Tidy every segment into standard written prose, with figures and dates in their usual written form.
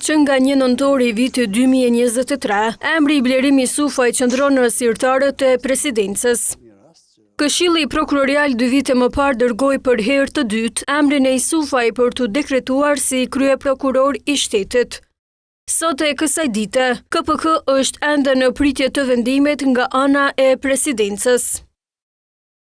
Që nga 1 nëntor i vitit 2023, emri i Blerim Jusufaj qëndron në zyrtarët e presidencës. Këshilli Prokurorial 2 vite më parë dërgoi për herë të dytë emrin e Jusufaj për të dekretuar si kryeprokuror i shtetit. Sot e kësaj dite, KPK është ende në pritje të vendimit nga ana e presidencës.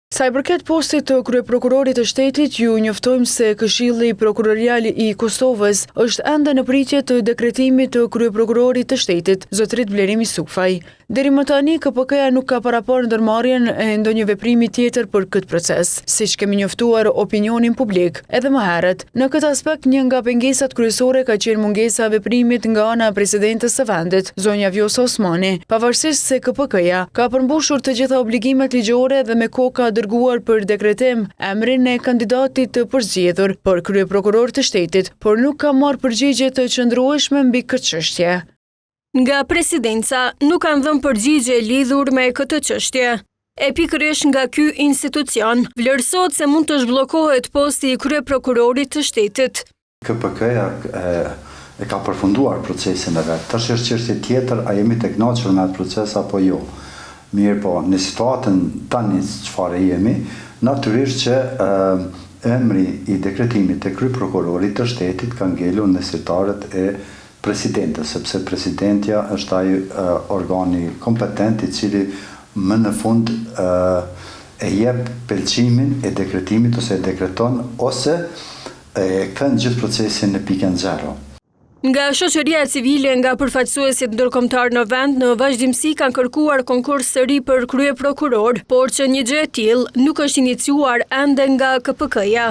Sa i përket postit të kryeprokurorit të shtetit, ju njoftojmë se Këshilli Prokurorial i Kosovës është ende në pritje të dekretimit të kryeprokurorit të shtetit, zotërit Blerim Jusufaj. Deri më tani, KPK-ja nuk ka parapar ndërmarrjen e ndonjë veprimi tjetër për këtë proces, siç kemi njoftuar opinionin publik edhe më herët. Në këtë aspekt, një nga pengesat kryesore ka qenë mungesa e veprimit nga ana e presidentes së vendit, zonja Vjosa Osmani, pavarësisht se KPK-ja ka përmbushur të gjitha obligimet ligjore dhe me kohë ka dërguar për dekretim emrin e kandidatit të përzgjedhur për kryeprokuror të shtetit, por nuk ka marrë përgjigje të qëndrueshme mbi këtë çështje. Nga presidenca nuk kanë dhënë përgjigje lidhur me këtë çështje. E pikërisht nga ky institucion, vlerësohet se mund të zhbllokohet posti i kryeprokurorit të shtetit. KPK-ja e ka përfunduar procesin e vet. Tash është çështje tjetër, a jemi të kënaqur me atë proces apo jo. Mirë po, në situatën tani çfarë jemi, natyrisht që emri i dekretimit të kryeprokurorit të shtetit ka ngelur në zyrtarët e presidentës, sepse presidentja është ai organi kompetent i cili më në fund e jep pëlqimin e dekretimit ose e dekreton ose e kthen gjithë procesin në pikën zero. Nga shoqëria civile nga përfaqësuesit ndërkombëtar në vend në vazhdimsi kanë kërkuar konkurs të ri për kryeprokuror, por që një gjë e tillë nuk është iniciuar ende nga KPK-ja.